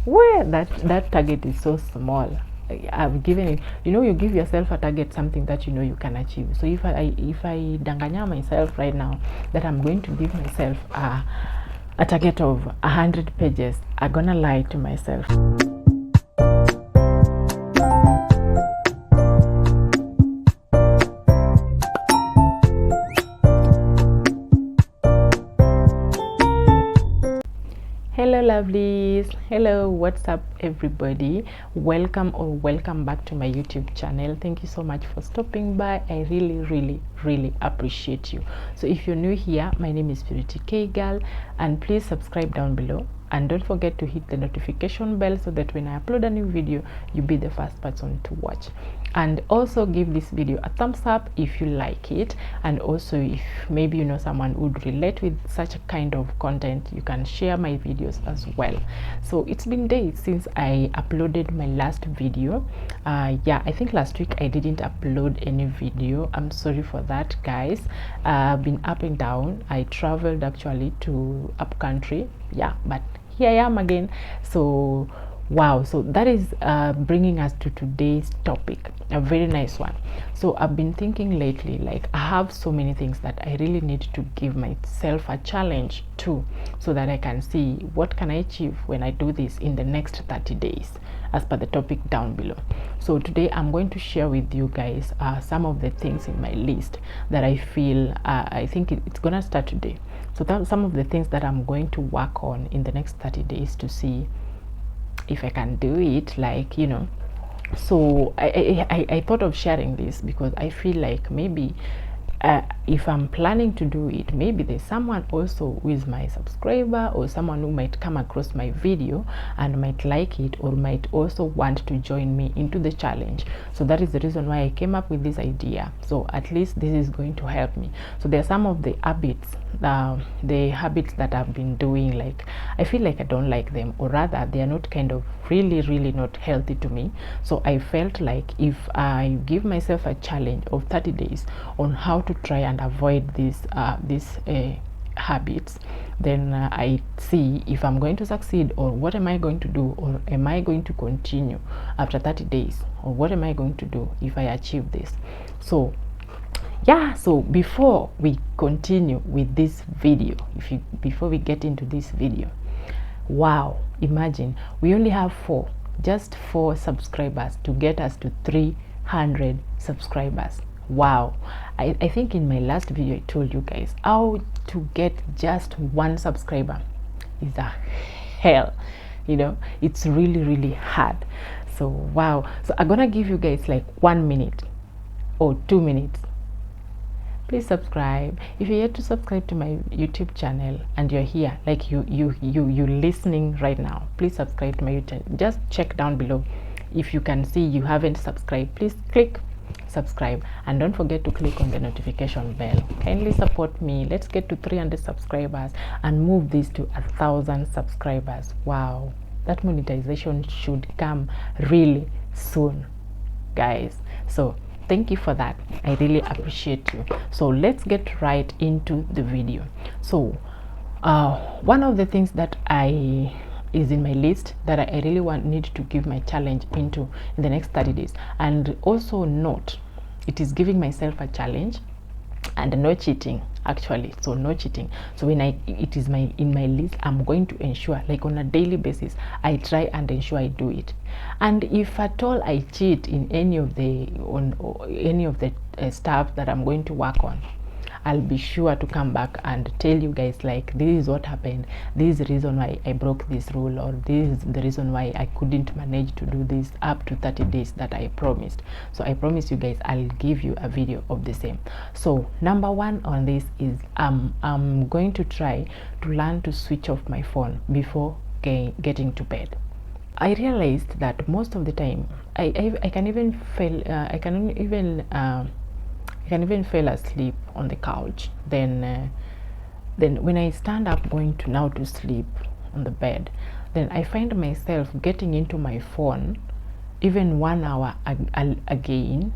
where that target is so small. I've given it, you give yourself a target, something that you can achieve. So if I danganya myself right now that I'm going to give myself a target of 100 pages, I'm gonna lie to myself. Hello lovelies, hello, what's up everybody? Welcome back to my YouTube channel. Thank you so much for stopping by. I really appreciate you. So if you're new here, my name is Purity K Girl, and please subscribe down below, and don't forget to hit the notification bell so that when I upload a new video, you'll be the first person to watch. And also give this video a thumbs up if you like it, and also if maybe someone would relate with such a kind of content, you can share my videos as well. So it's been days since I uploaded my last video. Yeah, I think last week I didn't upload any video. I'm sorry for that, guys. I've been up and down. I traveled actually to up country, yeah, but here I am again. So wow, so that is bringing us to today's topic, a very nice one. So I've been thinking lately, like, I have so many things that I really need to give myself a challenge to, so that I can see what can I achieve when I do this in the next 30 days, as per the topic down below. So today I'm going to share with you guys some of the things in my list that I feel I think it's gonna start today. So that's some of the things that I'm going to work on in the next 30 days to see if I can do it, like, so I thought of sharing this because I feel like maybe if I'm planning to do it, maybe there's someone also who is my subscriber, or someone who might come across my video and might like it, or might also want to join me into the challenge. So that is the reason why I came up with this idea. So at least this is going to help me. So there are some of the habits that I've been doing, like, I feel like I don't like them, or rather they are not kind of really not healthy to me. So I felt like if I give myself a challenge of 30 days on how to try and avoid these habits, then I see if I'm going to succeed, or what am I going to do, or am I going to continue after 30 days, or what am I going to do if I achieve this. So yeah, so before we continue with this video, before we get into this video, wow, imagine we only have just four subscribers to get us to 300 subscribers. Wow, I think in my last video I told you guys how to get just one subscriber is a hell, it's really hard. So wow, so I'm gonna give you guys like 1 minute or 2 minutes. Please subscribe. If you're yet to subscribe to my YouTube channel and you're here, like you listening right now, please subscribe to my YouTube channel. Just check down below. If you can see you haven't subscribed, please click subscribe, and don't forget to click on the notification bell. Kindly support me. Let's get to 300 subscribers and move this to 1,000 subscribers. Wow, that monetization should come really soon, guys. So thank you for that. I really appreciate you. So let's get right into the video. So one of the things that is in my list that I really need to give my challenge into in the next 30 days, and also note, it is giving myself a challenge and no cheating, actually. So no cheating. So when it is in my list, I'm going to ensure, like, on a daily basis, I try and ensure I do it. And if at all I cheat in any of the stuff that I'm going to work on, I'll be sure to come back and tell you guys, like, this is what happened, this is the reason why I broke this rule, or this is the reason why I couldn't manage to do this up to 30 days that I promised. So I promise you guys I'll give you a video of the same. So number one on this is I'm going to try to learn to switch off my phone before getting to bed. I realized that most of the time I can even fall asleep on the couch. Then when I stand up going to sleep on the bed, then I find myself getting into my phone even 1 hour again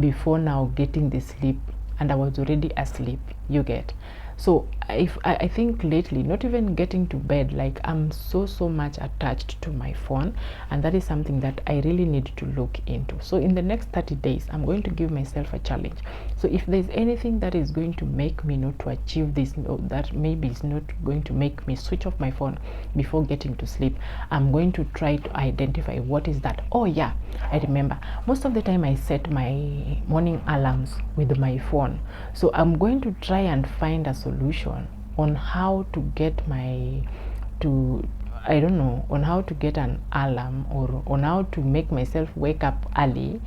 before now getting the sleep, and I was already asleep, you get. So I think lately, not even getting to bed, like I'm so much attached to my phone, and that is something that I really need to look into. So in the next 30 days, I'm going to give myself a challenge. So if there's anything that is going to make me not to achieve this, or that maybe is not going to make me switch off my phone before getting to sleep, I'm going to try to identify what is that. Oh yeah, I remember, most of the time I set my morning alarms with my phone. So I'm going to try and find a solution on how to get my to I don't know, on how to get an alarm, or on how to make myself wake up early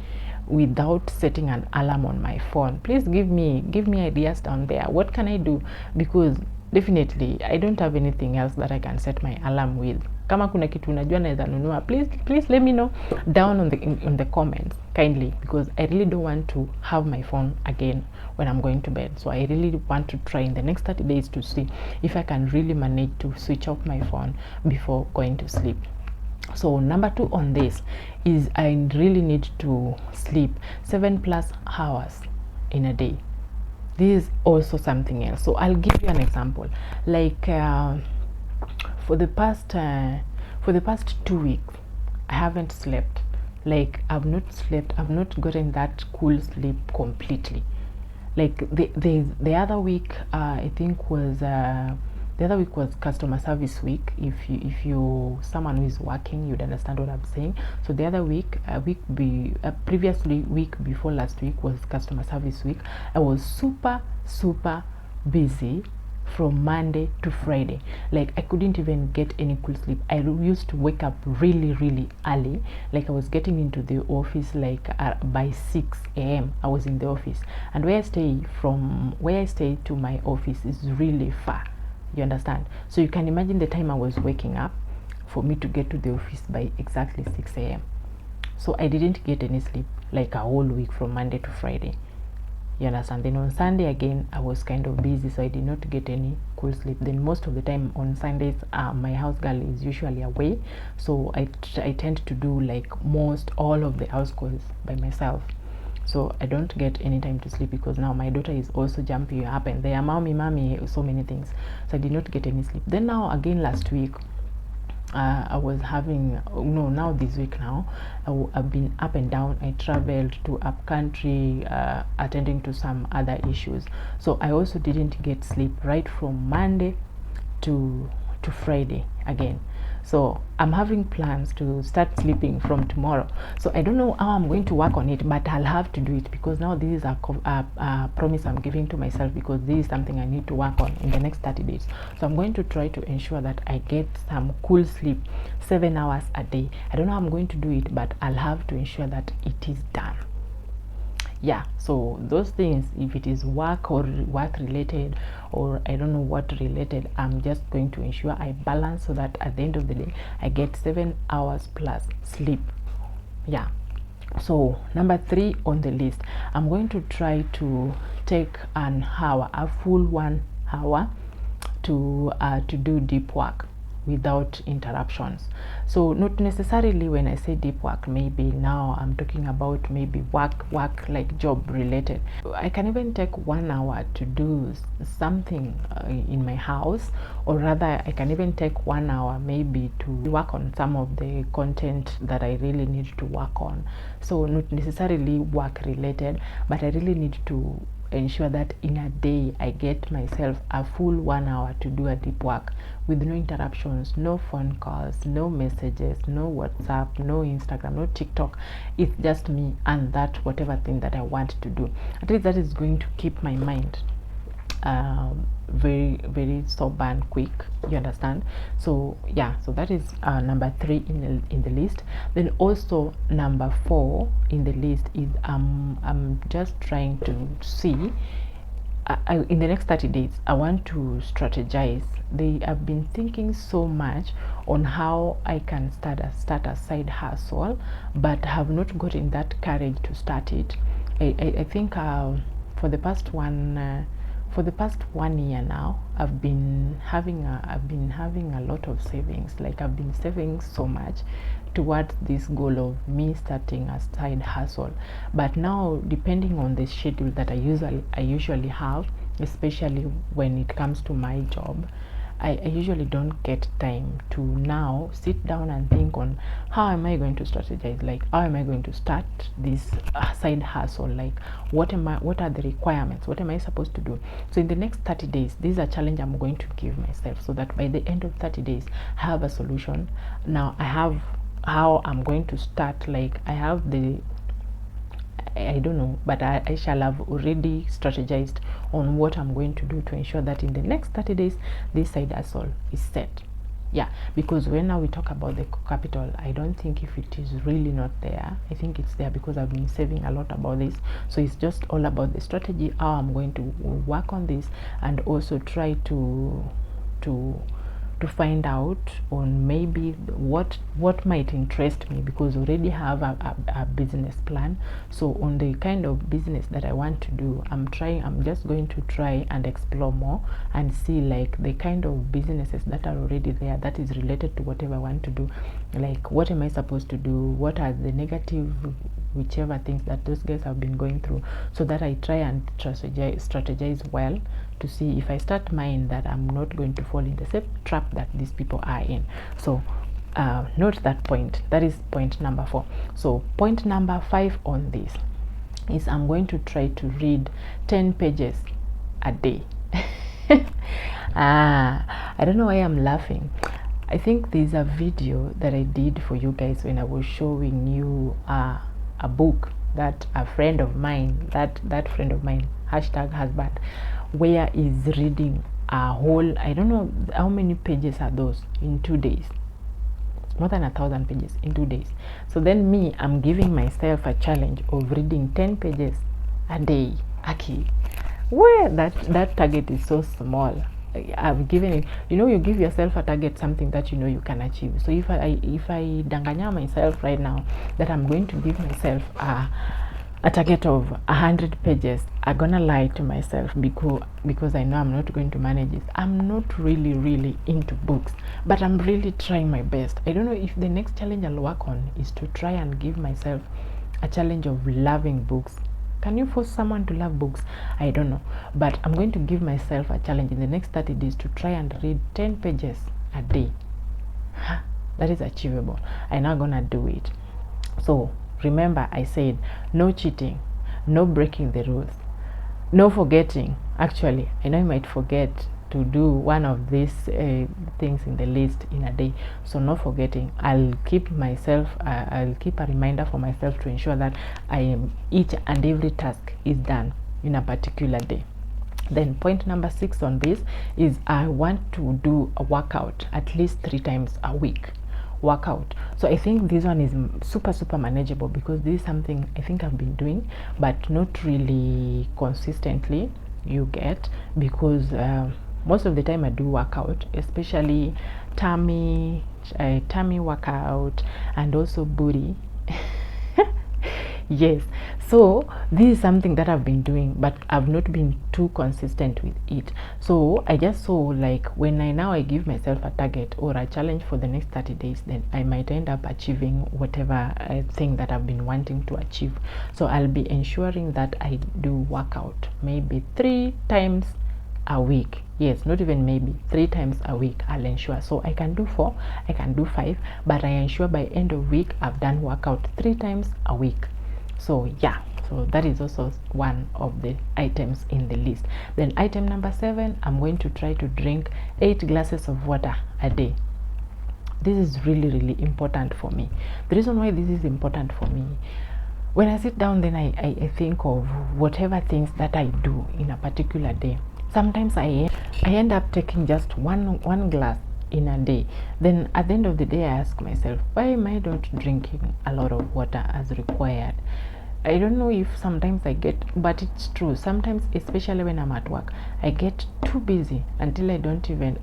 without setting an alarm on my phone. Please give me ideas down there. What can I do? Because definitely I don't have anything else that I can set my alarm with. Kama kuna kitu unajua naweza nunua, please let me know down on the comments kindly, because I really don't want to have my phone again when I'm going to bed. So I really want to try in the next 30 days to see if I can really manage to switch off my phone before going to sleep. So number 2 on this is I really need to sleep 7+ hours in a day. This is also something else. So I'll give you an example. Like for the past 2 weeks, I haven't slept. Like I've not gotten that cool sleep completely. Like the other week, I think was the other week was customer service week. If you someone who is working, you'd understand what I'm saying. So the other week, previously week before last week was customer service week. I was super busy from Monday to Friday. Like I couldn't even get any cool sleep. I used to wake up really early. Like I was getting into the office like by 6 a.m. I was in the office, and where I stay to my office is really far. You understand? So you can imagine the time I was waking up for me to get to the office by exactly 6 a.m. So I didn't get any sleep like a whole week from Monday to Friday. You understand? Then on Sunday again, I was kind of busy, so I did not get any cool sleep. Then most of the time on Sundays, my house girl is usually away, so I tend to do like all of the house chores by myself. So I don't get any time to sleep because now my daughter is also jumping up and there, mommy, so many things. So I did not get any sleep. Then now again last week, I was having now this week now I've been up and down. I traveled to up country, attending to some other issues, so I also didn't get sleep right from Monday to Friday again. So I'm having plans to start sleeping from tomorrow. So I don't know how I'm going to work on it, but I'll have to do it because now this is a promise I'm giving to myself, because this is something I need to work on in the next 30 days. So I'm going to try to ensure that I get some cool sleep, 7 hours a day. I don't know how I'm going to do it, but I'll have to ensure that it is done. Yeah, so those things, if it is work or work related, or I don't know what related, I'm just going to ensure I balance so that at the end of the day I get 7 hours plus sleep. Yeah. So number 3 on the list, I'm going to try to take an hour, a full 1 hour to do deep work without interruptions. So not necessarily when I say deep work, maybe now I'm talking about maybe work like job related. I can even take 1 hour to do something in my house, or rather I can even take 1 hour maybe to work on some of the content that I really need to work on. So not necessarily work related, but I really need to ensure that in a day I get myself a full 1 hour to do a deep work with no interruptions, no phone calls, no messages, no WhatsApp, no Instagram, no TikTok. It's just me and that whatever thing that I want to do. At least that is going to keep my mind very sober and quick. You understand? So yeah, so that is number 3 in the list. Then also number 4 in the list is I'm just trying to see in the next 30 days I want to strategize. I've been thinking so much on how I can start a side hustle, but have not gotten that courage to start it. I think for the past 1 year now, I've been having a lot of savings. Like I've been saving so much towards this goal of me starting a side hustle. But now, depending on the schedule that I usually have, especially when it comes to my job, I usually don't get time to now sit down and think on how am I going to strategize, like how am I going to start this side hustle, like what are the requirements, what am I supposed to do. So in the next 30 days, this is a challenge I'm going to give myself, so that by the end of 30 days I have a solution. Now I have how I'm going to start, like I have the, I don't know, but I shall have already strategized on what I'm going to do to ensure that in the next 30 days this side hustle is set. Yeah, because when now we talk about the capital, I don't think if it is really not there, I think it's there because I've been saving a lot about this. So it's just all about the strategy, how I'm going to work on this, and also try to find out on maybe what might interest me, because already have a business plan. So on the kind of business that I want to do, I'm just going to try and explore more and see like the kind of businesses that are already there that is related to whatever I want to do. Like what am I supposed to do, what are the negative whichever things that those guys have been going through, so that I try and strategize well to see if I start mine that I'm not going to fall in the same trap that these people are in. So note that point. That is point number 4. So point number 5 on this is I'm going to try to read 10 pages a day. I don't know why I'm laughing. I think there's a video that I did for you guys when I was showing you a book that a friend of mine, that friend of mine, #husband, where is reading a whole, I don't know how many pages are those in 2 days, more than 1,000 pages in 2 days. So then me, I'm giving myself a challenge of reading 10 pages a day. Okay, where that target is so small. I've given it, you give yourself a target, something that you can achieve. So if I danganya myself right now that I'm going to give myself a target of 100 pages, I'm gonna lie to myself, because I know I'm not going to manage it. I'm not really into books, but I'm really trying my best. I don't know if the next challenge I'll work on is to try and give myself a challenge of loving books. Can you force someone to love books? I don't know, but I'm going to give myself a challenge in the next 30 days to try and read 10 pages a day. That is achievable. I'm not gonna do it. So remember, I said no cheating, no breaking the rules, no forgetting. Actually, I know you might forget to do one of these things in the list in a day, so no forgetting. I'll keep a reminder for myself to ensure that each and every task is done in a particular day. Then point number 6 on this is I want to do a workout at least 3 times a week. Workout. So I think this one is super manageable, because this is something I think I've been doing, but not really consistently, you get, because most of the time I do workout, especially tummy workout, and also booty. Yes, so this is something that I've been doing, but I've not been too consistent with it. So I just saw like when I give myself a target or a challenge for the next 30 days, then I might end up achieving whatever thing that I've been wanting to achieve. So I'll be ensuring that I do workout maybe 3 times a week. Yes, not even maybe 3 times a week. I'll ensure. So I can do 4, I can do 5, but I ensure by end of week I've done workout 3 times a week. So yeah, so that is also one of the items in the list. Then item number 7, I'm going to try to drink 8 glasses of water a day. This is really important for me. The reason why this is important for me, when I sit down, then I think of whatever things that I do in a particular day. Sometimes I end up taking just one glass in a day. Then at the end of the day, I ask myself, why am I not drinking a lot of water as required? I don't know if sometimes I get, but it's true. Sometimes, especially when I'm at work, I get too busy until I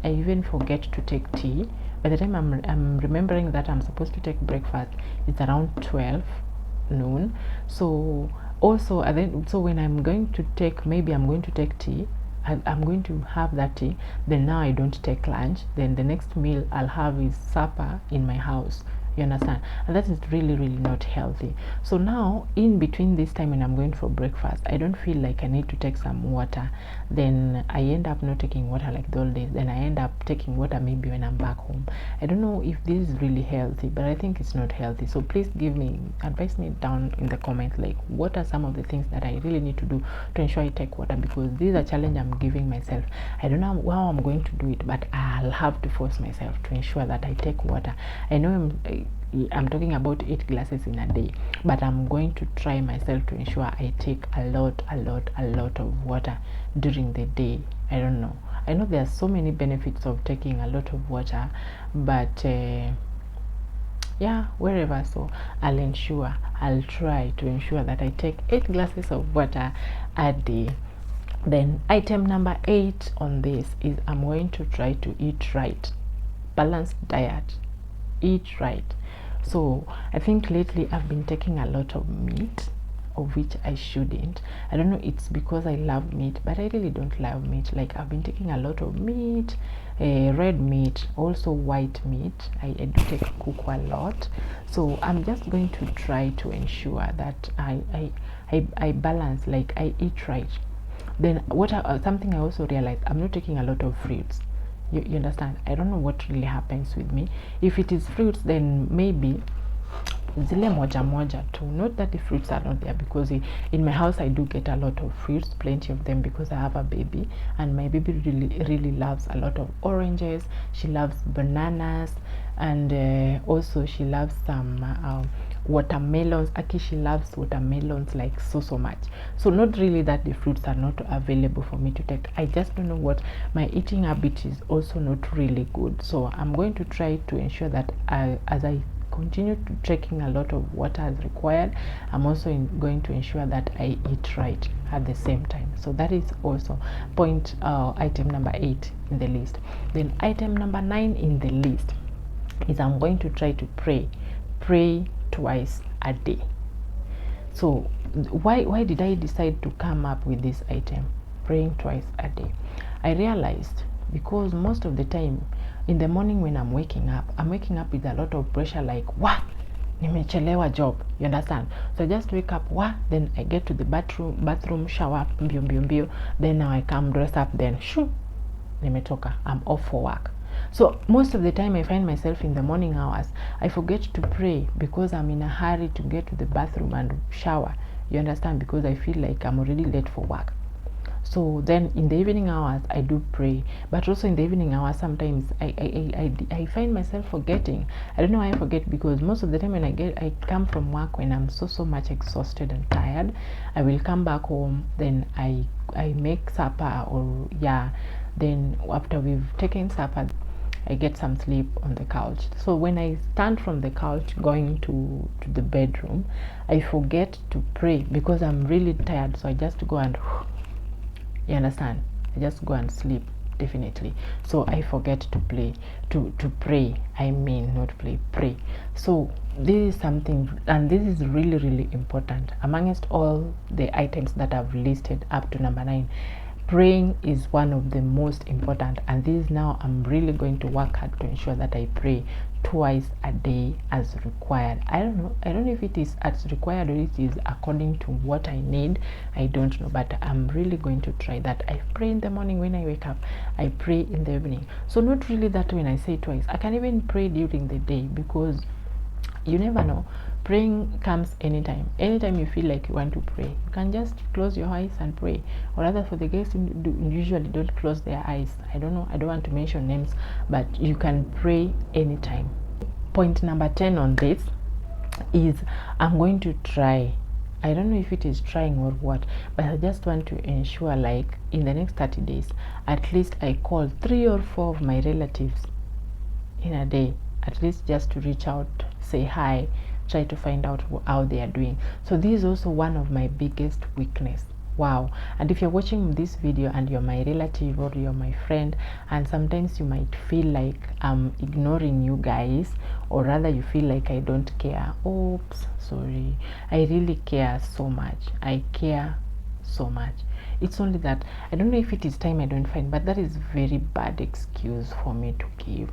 even forget to take tea. By the time I'm remembering that I'm supposed to take breakfast, it's around 12 noon. So also, so when I'm going to take, maybe I'm going to take tea, I'm going to have that tea, then now I don't take lunch, then the next meal I'll have is supper in my house. You understand? And that is really not healthy. So now in between this time when I'm going for breakfast, I don't feel like I need to take some water. Then I end up not taking water like the old days. Then I end up taking water maybe when I'm back home. I don't know if this is really healthy, but I think it's not healthy. So please advise me down in the comments, like what are some of the things that I really need to do to ensure I take water, because this is a challenge I'm giving myself. I don't know how I'm going to do it, but I'll have to force myself to ensure that I take water. I know I'm talking about 8 glasses in a day, but I'm going to try myself to ensure I take a lot of water during the day. I don't know. I know there are so many benefits of taking a lot of water, but yeah, wherever. So I'll try to ensure that I take 8 glasses of water a day. Then item number 8 on this is I'm going to try to eat right. Balanced diet. Eat right. So I think lately I've been taking a lot of meat, of which I shouldn't. I don't know, it's because I love meat, but I really don't love meat. Like I've been taking a lot of meat, red meat, also white meat. I do take kuku a lot. So I'm just going to try to ensure that I balance, like I eat right. Then something I also realized, I'm not taking a lot of fruits. You understand? I don't know what really happens with me. If it is fruits, then maybe zile moja too. Not that the fruits are not there, because in my house I do get a lot of fruits, plenty of them, because I have a baby, and my baby really loves a lot of oranges. She loves bananas, and also she loves some watermelons. Aki, she loves watermelons like so much. So not really that the fruits are not available for me to take. I just don't know what my eating habit is also not really good. So I'm going to try to ensure that as I continue to drinking a lot of water as required, I'm also going to ensure that I eat right at the same time. So that is also item number 8 in the list. Then item number 9 in the list is I'm going to try to pray twice a day. So why did I decide to come up with this item, praying twice a day? I realized because most of the time in the morning when I'm waking up with a lot of pressure, like nimechelewa job, you understand? So I just wake up, then I get to the bathroom, shower, mbio, then now I come dress up, then nimetoka, I'm off for work. So most of the time I find myself in the morning hours, I forget to pray because I'm in a hurry to get to the bathroom and shower, you understand, because I feel like I'm already late for work. So then in the evening hours I do pray, but also in the evening hours sometimes I find myself forgetting. I don't know why I forget, because most of the time when I come from work, when I'm so much exhausted and tired, I will come back home, then I make supper, or then after we've taken supper I get some sleep on the couch. So when I stand from the couch going to the bedroom, I forget to pray because I'm really tired. So I just go and you understand, I just go and sleep, definitely. So I forget to pray. I mean, not play, pray. So this is something, and this is really important amongst all the items that I've listed up to number 9. Praying is one of the most important, and this now I'm really going to work hard to ensure that I pray twice a day as required. I don't know if it is as required or it is according to what I need. I don't know, but I'm really going to try that. I pray in the morning when I wake up, I pray in the evening. So not really that when I say twice, I can even pray during the day, because you never know, praying comes anytime you feel like you want to pray. You can just close your eyes and pray, or rather, for the guys who usually don't close their eyes, I don't know, I don't want to mention names, but you can pray anytime. Point number 10 on this is I'm going to try, I don't know if it is trying or what, but I just want to ensure, like in the next 30 days at least I call 3 or 4 of my relatives in a day, at least just to reach out, say hi, try to find out how they are doing. So this is also one of my biggest weakness. Wow. And if you're watching this video and you're my relative or you're my friend, and sometimes you might feel like I'm ignoring you guys, or rather you feel like I don't care, oops, sorry, I really care so much. I care so much. It's only that I don't know if it is time I don't find, but that is very bad excuse for me to give.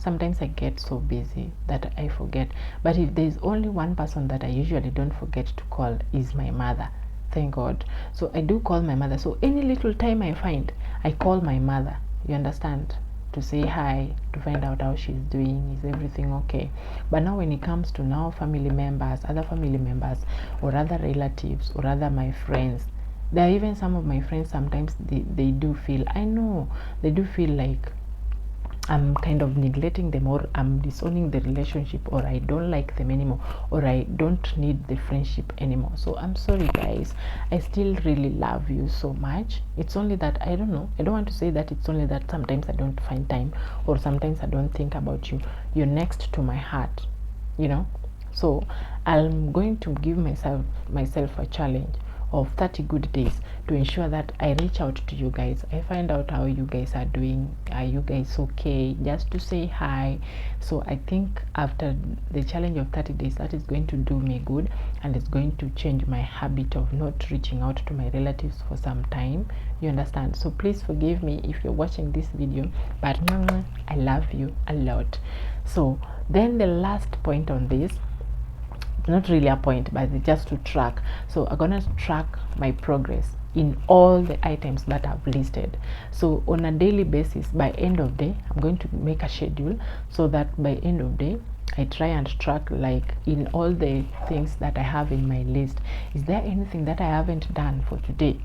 sometimes I get so busy that I forget. But if there's only one person that I usually don't forget to call, is my mother. Thank God. So I do call my mother. So any little time I find, I call my mother, you understand, to say hi, to find out how she's doing, is everything okay. But now when it comes to now family members, other family members, or other relatives, or other my friends, there are even some of my friends, sometimes they do feel, I know, they do feel like I'm kind of neglecting them, or I'm disowning the relationship, or I don't like them anymore, or I don't need the friendship anymore. So I'm sorry guys, I still really love you so much. It's only that I don't know, I don't want to say that it's only that sometimes I don't find time, or sometimes I don't think about you. You're next to my heart, you know. So I'm going to give myself a challenge of 30 good days to ensure that I reach out to you guys. I find out how you guys are doing. Are you guys okay? Just to say hi. So I think after the challenge of 30 days, that is going to do me good, and it's going to change my habit of not reaching out to my relatives for some time. You understand? So please forgive me if you're watching this video, but I love you a lot. So then the last point on this, not really a point, but it's just to track. So I'm gonna track my progress in all the items that I've listed. So on a daily basis, by end of day, I'm going to make a schedule so that by end of day I try and track, like, in all the things that I have in my list, is there anything that I haven't done for today?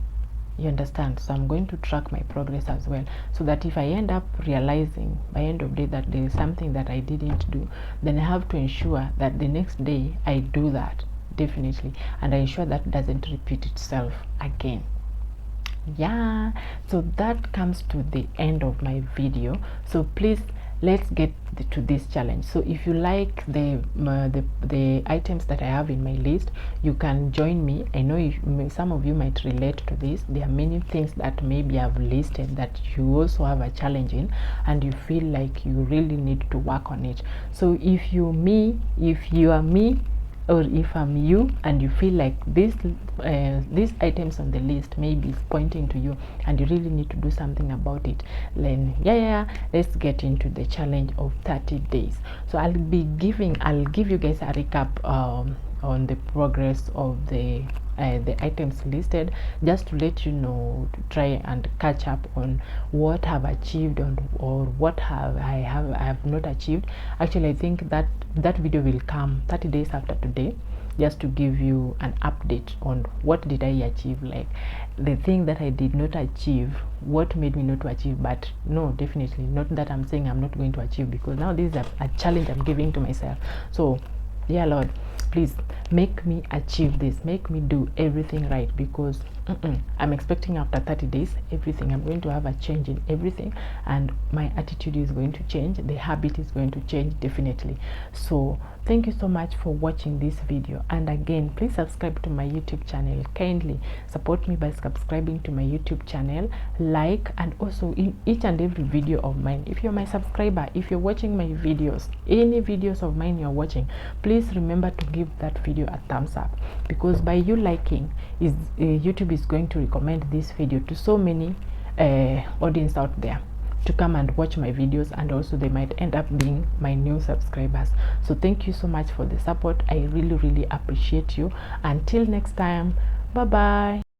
You understand? So I'm going to track my progress as well, so that if I end up realizing by end of day that there is something that I didn't do, then I have to ensure that the next day I do that, definitely, and I ensure that doesn't repeat itself again. Yeah, so that comes to the end of my video. So please, let's get to this challenge. So if you like the items that I have in my list, you can join me. I know some of you might relate to this. There are many things that maybe I've listed that you also have a challenge in, and you feel like you really need to work on it. So if you are me, or if I'm you, and you feel like these items on the list maybe is pointing to you and you really need to do something about it, then let's get into the challenge of 30 days. So I'll give you guys a recap on the progress of the items listed, just to let you know, to try and catch up on what I've achieved or what I have not achieved. Actually, I think that video will come 30 days after today, just to give you an update on what did I achieve, like the thing that I did not achieve, what made me not to achieve. But no, definitely not that I'm saying I'm not going to achieve, because now this is a challenge I'm giving to myself. So dear Lord, please make me achieve this, make me do everything right, because I'm expecting after 30 days everything, I'm going to have a change in everything, and my attitude is going to change, the habit is going to change, definitely. So thank you so much for watching this video, and again, please subscribe to my YouTube channel. Kindly support me by subscribing to my YouTube channel, like, and also in each and every video of mine, if you're my subscriber, if you're watching my videos, any videos of mine you're watching, please remember to give that video a thumbs up, because by you liking, YouTube is going to recommend this video to so many audience out there to come and watch my videos, and also they might end up being my new subscribers. So thank you so much for the support. I really appreciate you. Until next time, bye bye.